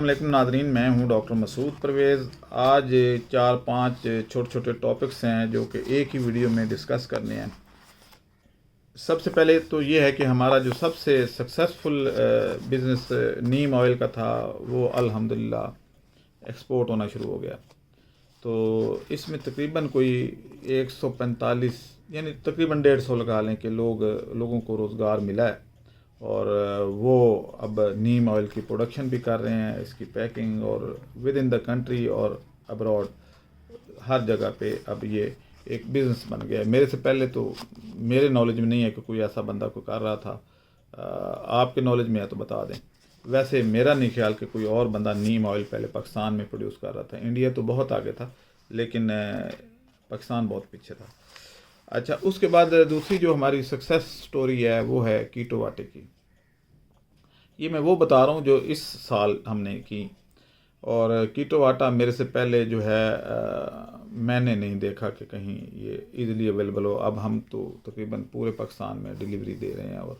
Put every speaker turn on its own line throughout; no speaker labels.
السلام علیکم ناظرین، میں ہوں ڈاکٹر مسعود پرویز۔ آج 4-5 چھوٹے چھوٹے ٹاپکس ہیں جو کہ ایک ہی ویڈیو میں ڈسکس کرنے ہیں۔ سب سے پہلے تو یہ ہے کہ ہمارا جو سب سے سکسیسفل بزنس نیم آئل کا تھا وہ الحمدللہ ایکسپورٹ ہونا شروع ہو گیا۔ تو اس میں تقریباً کوئی 145 یعنی تقریباً 150 لگا لیں کہ لوگوں کو روزگار ملا ہے، اور وہ اب نیم آئل کی پروڈکشن بھی کر رہے ہیں، اس کی پیکنگ، اور ود ان دا کنٹری اور ابراڈ ہر جگہ پہ اب یہ ایک بزنس بن گیا ہے۔ میرے سے پہلے تو میرے نالج میں نہیں ہے کہ کوئی ایسا بندہ کو کر رہا تھا، آپ کے نالج میں ہے تو بتا دیں۔ ویسے میرا نہیں خیال کہ کوئی اور بندہ نیم آئل پہلے پاکستان میں پروڈیوس کر رہا تھا۔ انڈیا تو بہت آگے تھا لیکن پاکستان بہت پیچھے تھا۔ اچھا، اس کے بعد دوسری جو ہماری سکسیس سٹوری ہے وہ ہے کیٹو آٹے کی۔ یہ میں وہ بتا رہا ہوں جو اس سال ہم نے کی، اور کیٹو آٹا میرے سے پہلے جو ہے میں نے نہیں دیکھا کہ کہیں یہ ایزیلی اویلیبل ہو۔ اب ہم تو تقریباً پورے پاکستان میں ڈیلیوری دے رہے ہیں، اور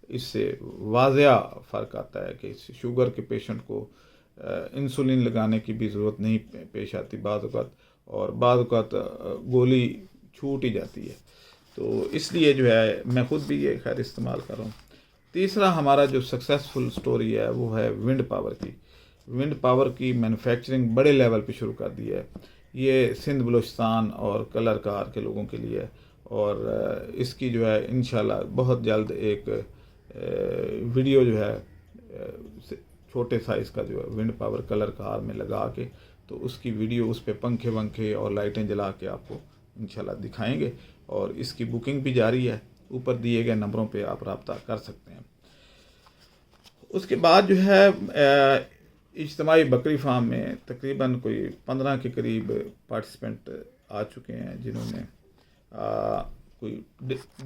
اس سے واضح فرق آتا ہے کہ شوگر کے پیشنٹ کو انسولین لگانے کی بھی ضرورت نہیں پیش آتی بعض اوقات، اور بعض اوقات گولی چھوٹ ہی جاتی ہے۔ تو اس لیے جو ہے میں خود بھی یہ خیر استعمال کر رہا ہوں۔ تیسرا ہمارا جو سکسیسفل سٹوری ہے وہ ہے ونڈ پاور کی۔ ونڈ پاور کی مینوفیکچرنگ بڑے لیول پہ شروع کر دی ہے۔ یہ سندھ بلوچستان اور کلر کار کے لوگوں کے لیے، اور اس کی جو ہے انشاءاللہ بہت جلد ایک ویڈیو جو ہے چھوٹے سائز کا جو ہے ونڈ پاور کلر کار میں لگا کے، تو اس کی ویڈیو، اس پہ پنکھے ونکھے اور لائٹیں جلا کے آپ کو انشاءاللہ دکھائیں گے، اور اس کی بکنگ بھی جاری ہے۔ اوپر دیے گئے نمبروں پہ آپ رابطہ کر سکتے ہیں۔ اس کے بعد جو ہے اجتماعی بکری فارم میں تقریباً کوئی 15 کے قریب پارٹیسپینٹ آ چکے ہیں، جنہوں نے کوئی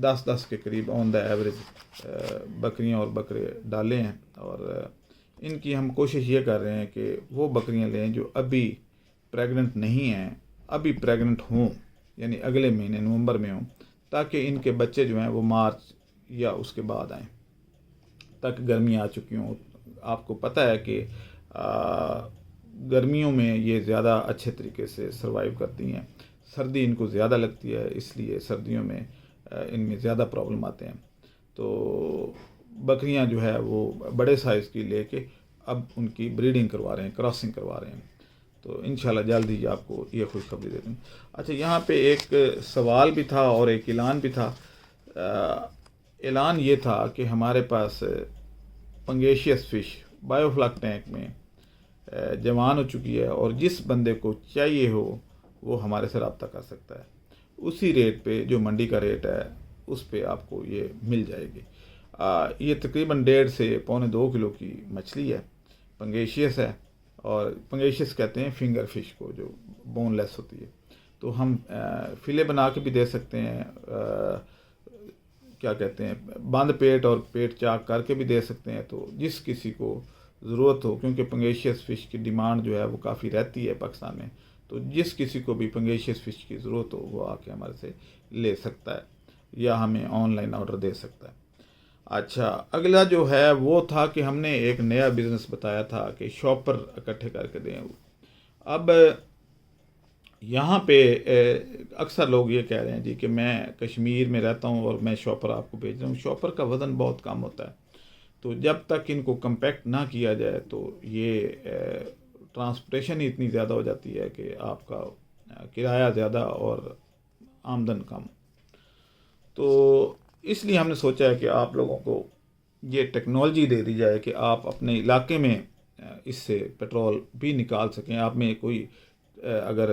10 کے قریب آن دا ایوریج بکریاں اور بکرے ڈالے ہیں، اور ان کی ہم کوشش یہ کر رہے ہیں کہ وہ بکریاں لیں جو ابھی پریگننٹ نہیں ہیں، ابھی پریگننٹ ہوں، یعنی اگلے مہینے نومبر میں ہوں، تاکہ ان کے بچے جو ہیں وہ مارچ یا اس کے بعد آئیں، تک گرمی آ چکی ہوں۔ آپ کو پتہ ہے کہ گرمیوں میں یہ زیادہ اچھے طریقے سے سروائیو کرتی ہیں، سردی ان کو زیادہ لگتی ہے، اس لیے سردیوں میں ان میں زیادہ پرابلم آتے ہیں۔ تو بکریاں جو ہے وہ بڑے سائز کی لے کے اب ان کی بریڈنگ کروا رہے ہیں، کراسنگ کروا رہے ہیں، تو انشاءاللہ جلد ہی آپ کو یہ خوشخبری دے دیں۔ اچھا، یہاں پہ ایک سوال بھی تھا اور ایک اعلان بھی تھا۔ اعلان یہ تھا کہ ہمارے پاس پنگیشیس فش بایو فلاک ٹینک میں جوان ہو چکی ہے، اور جس بندے کو چاہیے ہو وہ ہمارے سے رابطہ کر سکتا ہے۔ اسی ریٹ پہ جو منڈی کا ریٹ ہے اس پہ آپ کو یہ مل جائے گی۔ یہ تقریباً 1.5 سے 1.25 کلو کی مچھلی ہے، پنگیشیس ہے، اور پنگیشیس کہتے ہیں فنگر فش کو جو بون لیس ہوتی ہے۔ تو ہم فلے بنا کے بھی دے سکتے ہیں، کیا کہتے ہیں، بند پیٹ اور پیٹ چاک کر کے بھی دے سکتے ہیں۔ تو جس کسی کو ضرورت ہو، کیونکہ پنگیشیس فش کی ڈیمانڈ جو ہے وہ کافی رہتی ہے پاکستان میں، تو جس کسی کو بھی پنگیشیس فش کی ضرورت ہو وہ آ کے ہمارے سے لے سکتا ہے، یا ہمیں آن لائن آرڈر دے سکتا ہے۔ اچھا، اگلا جو ہے وہ تھا کہ ہم نے ایک نیا بزنس بتایا تھا کہ شاپر اکٹھے کر کے دیں۔ اب یہاں پہ اکثر لوگ یہ کہہ رہے ہیں جی کہ میں کشمیر میں رہتا ہوں اور میں شاپر آپ کو بھیج رہا ہوں۔ شاپر کا وزن بہت کم ہوتا ہے، تو جب تک ان کو کمپیکٹ نہ کیا جائے تو یہ ٹرانسپورٹیشن ہی اتنی زیادہ ہو جاتی ہے کہ آپ کا کرایہ زیادہ اور آمدن کم۔ تو اس لیے ہم نے سوچا ہے کہ آپ لوگوں کو یہ ٹیکنالوجی دے دی جائے کہ آپ اپنے علاقے میں اس سے پیٹرول بھی نکال سکیں۔ آپ میں کوئی اگر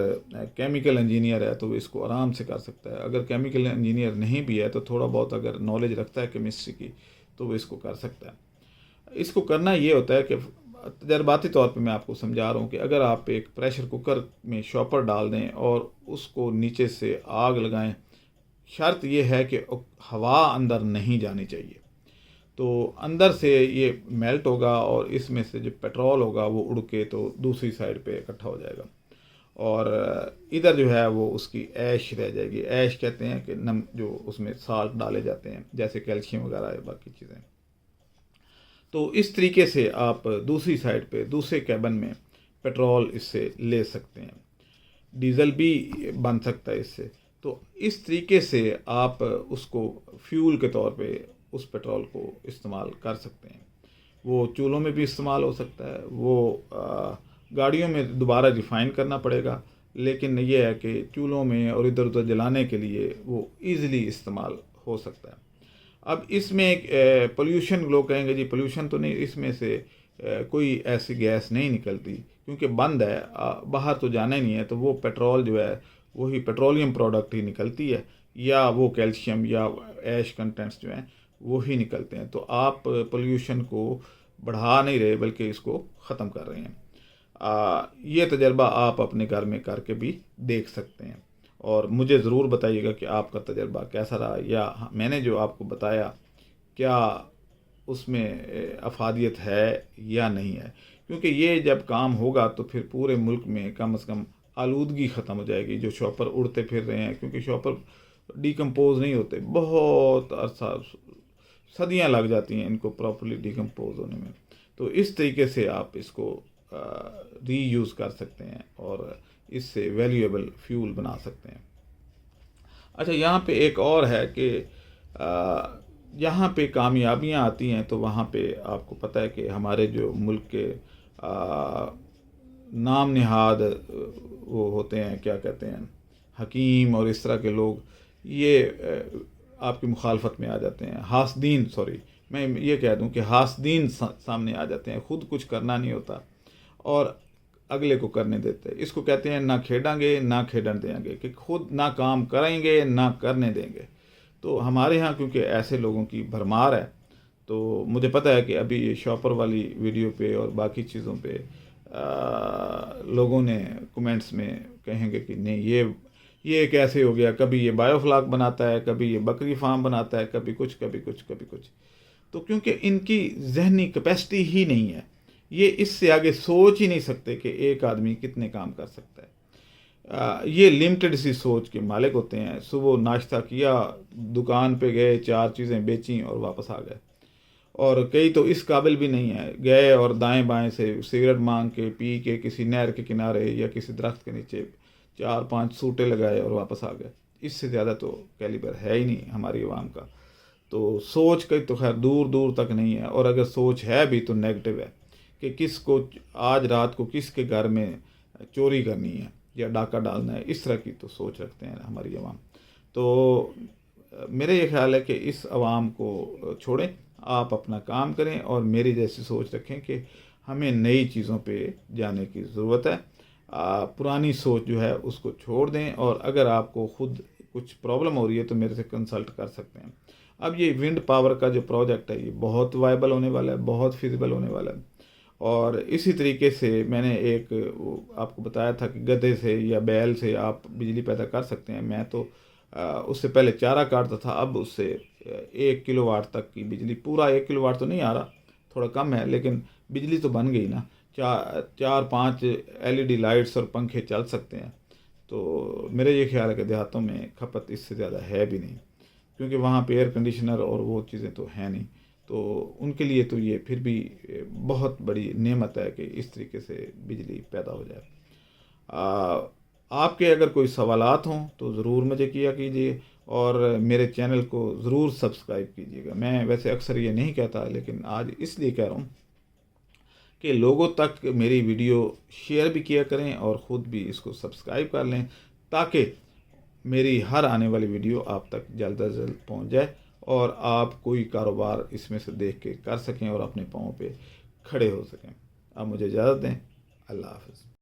کیمیکل انجینئر ہے تو وہ اس کو آرام سے کر سکتا ہے، اگر کیمیکل انجینئر نہیں بھی ہے تو تھوڑا بہت اگر نالج رکھتا ہے کیمسٹری کی تو وہ اس کو کر سکتا ہے۔ اس کو کرنا یہ ہوتا ہے کہ تجرباتی طور پہ میں آپ کو سمجھا رہا ہوں کہ اگر آپ ایک پریشر کوکر میں شاپر ڈال دیں اور اس کو نیچے سے آگ لگائیں، شرط یہ ہے کہ ہوا اندر نہیں جانی چاہیے، تو اندر سے یہ میلٹ ہوگا اور اس میں سے جو پیٹرول ہوگا وہ اڑ کے تو دوسری سائڈ پہ اکٹھا ہو جائے گا، اور ادھر جو ہے وہ اس کی ایش رہ جائے گی۔ ایش کہتے ہیں کہ جو اس میں سالٹ ڈالے جاتے ہیں جیسے کیلشیم وغیرہ باقی چیزیں۔ تو اس طریقے سے آپ دوسری سائڈ پہ دوسرے کیبن میں پیٹرول اس سے لے سکتے ہیں، ڈیزل بھی بن سکتا ہے اس سے۔ تو اس طریقے سے آپ اس کو فیول کے طور پہ اس پیٹرول کو استعمال کر سکتے ہیں۔ وہ چولہوں میں بھی استعمال ہو سکتا ہے، وہ گاڑیوں میں دوبارہ ریفائن کرنا پڑے گا، لیکن یہ ہے کہ چولہوں میں اور ادھر ادھر جلانے کے لیے وہ ایزیلی استعمال ہو سکتا ہے۔ اب اس میں ایک پولیوشن، لوگ کہیں گے جی پولیوشن تو نہیں، اس میں سے کوئی ایسی گیس نہیں نکلتی کیونکہ بند ہے، باہر تو جانا ہی نہیں ہے، تو وہ پیٹرول جو ہے وہی پیٹرولیم پروڈکٹ ہی نکلتی ہے، یا وہ کیلشیم یا ایش کنٹینٹس جو ہیں وہی نکلتے ہیں۔ تو آپ پولیوشن کو بڑھا نہیں رہے بلکہ اس کو ختم کر رہے ہیں۔ یہ تجربہ آپ اپنے گھر میں کر کے بھی دیکھ سکتے ہیں، اور مجھے ضرور بتائیے گا کہ آپ کا تجربہ کیسا رہا، یا میں نے جو آپ کو بتایا کیا اس میں افادیت ہے یا نہیں ہے، کیونکہ یہ جب کام ہوگا تو پھر پورے ملک میں کم از کم آلودگی ختم ہو جائے گی۔ جو شاپر اڑتے پھر رہے ہیں، کیونکہ شاپر ڈیکمپوز نہیں ہوتے، بہت عرصہ صدیاں لگ جاتی ہیں ان کو پراپرلی ڈیکمپوز ہونے میں، تو اس طریقے سے آپ اس کو ری یوز کر سکتے ہیں اور اس سے ویلیویبل فیول بنا سکتے ہیں۔ اچھا، یہاں پہ ایک اور ہے کہ یہاں پہ کامیابیاں آتی ہیں تو وہاں پہ آپ کو پتہ ہے کہ ہمارے جو ملک کے نام نہاد وہ ہوتے ہیں، کیا کہتے ہیں، حکیم اور اس طرح کے لوگ، یہ آپ کی مخالفت میں آ جاتے ہیں، حاسدین، سوری میں یہ کہہ دوں کہ حاسدین سامنے آ جاتے ہیں، خود کچھ کرنا نہیں ہوتا اور اگلے کو کرنے دیتے۔ اس کو کہتے ہیں نہ کھیڈیں گے نہ کھیڈن دیں گے، کہ خود نہ کام کریں گے نہ کرنے دیں گے۔ تو ہمارے ہاں کیونکہ ایسے لوگوں کی بھرمار ہے، تو مجھے پتہ ہے کہ ابھی یہ شاپر والی ویڈیو پہ اور باقی چیزوں پہ لوگوں نے کمنٹس میں کہیں گے کہ نہیں، یہ کیسے ہو گیا، کبھی یہ بایو فلاک بناتا ہے، کبھی یہ بکری فارم بناتا ہے، کبھی کچھ کبھی کچھ کبھی کچھ۔ تو کیونکہ ان کی ذہنی کیپیسٹی ہی نہیں ہے، یہ اس سے آگے سوچ ہی نہیں سکتے کہ ایک آدمی کتنے کام کر سکتا ہے۔ یہ لمیٹڈ سی سوچ کے مالک ہوتے ہیں، صبح ناشتہ کیا، دکان پہ گئے، 4 چیزیں بیچیں اور واپس آ گئے، اور کئی تو اس قابل بھی نہیں ہے، گئے اور دائیں بائیں سے سگریٹ مانگ کے پی کے کسی نہر کے کنارے یا کسی درخت کے نیچے 4-5 سوٹے لگائے اور واپس آ گئے۔ اس سے زیادہ تو کیلیبر ہے ہی نہیں ہماری عوام کا۔ تو سوچ کا تو خیر دور دور تک نہیں ہے، اور اگر سوچ ہے بھی تو نیگیٹو ہے، کہ کس کو آج رات کو کس کے گھر میں چوری کرنی ہے یا ڈاکہ ڈالنا ہے، اس طرح کی تو سوچ رکھتے ہیں ہماری عوام۔ تو میرا یہ خیال ہے کہ اس عوام کو چھوڑیں، آپ اپنا کام کریں اور میری جیسی سوچ رکھیں کہ ہمیں نئی چیزوں پہ جانے کی ضرورت ہے۔ پرانی سوچ جو ہے اس کو چھوڑ دیں، اور اگر آپ کو خود کچھ پرابلم ہو رہی ہے تو میرے سے کنسلٹ کر سکتے ہیں۔ اب یہ ونڈ پاور کا جو پروجیکٹ ہے یہ بہت وائبل ہونے والا ہے، بہت فیزیبل ہونے والا ہے، اور اسی طریقے سے میں نے ایک آپ کو بتایا تھا کہ گدھے سے یا بیل سے آپ بجلی پیدا کر سکتے ہیں۔ میں تو اس سے پہلے چارہ کاٹتا تھا، اب اس سے 1 کلو واٹ تک کی بجلی، پورا 1 کلو واٹ تو نہیں آ رہا، تھوڑا کم ہے، لیکن بجلی تو بن گئی نا۔ 4-5 LED لائٹس اور پنکھے چل سکتے ہیں۔ تو میرا یہ خیال ہے کہ دیہاتوں میں کھپت اس سے زیادہ ہے بھی نہیں، کیونکہ وہاں پہ ایئر کنڈیشنر اور وہ چیزیں تو ہیں نہیں، تو ان کے لیے تو یہ پھر بھی بہت بڑی نعمت ہے کہ اس طریقے سے بجلی پیدا ہو جائے۔ آپ کے اگر کوئی سوالات ہوں تو ضرور مجھے کیا کیجیے، اور میرے چینل کو ضرور سبسکرائب کیجیے گا۔ میں ویسے اکثر یہ نہیں کہتا، لیکن آج اس لیے کہہ رہا ہوں کہ لوگوں تک میری ویڈیو شیئر بھی کیا کریں اور خود بھی اس کو سبسکرائب کر لیں، تاکہ میری ہر آنے والی ویڈیو آپ تک جلد از جلد پہنچ جائے اور آپ کوئی کاروبار اس میں سے دیکھ کے کر سکیں اور اپنے پاؤں پہ کھڑے ہو سکیں۔ اب مجھے اجازت دیں، اللہ حافظ۔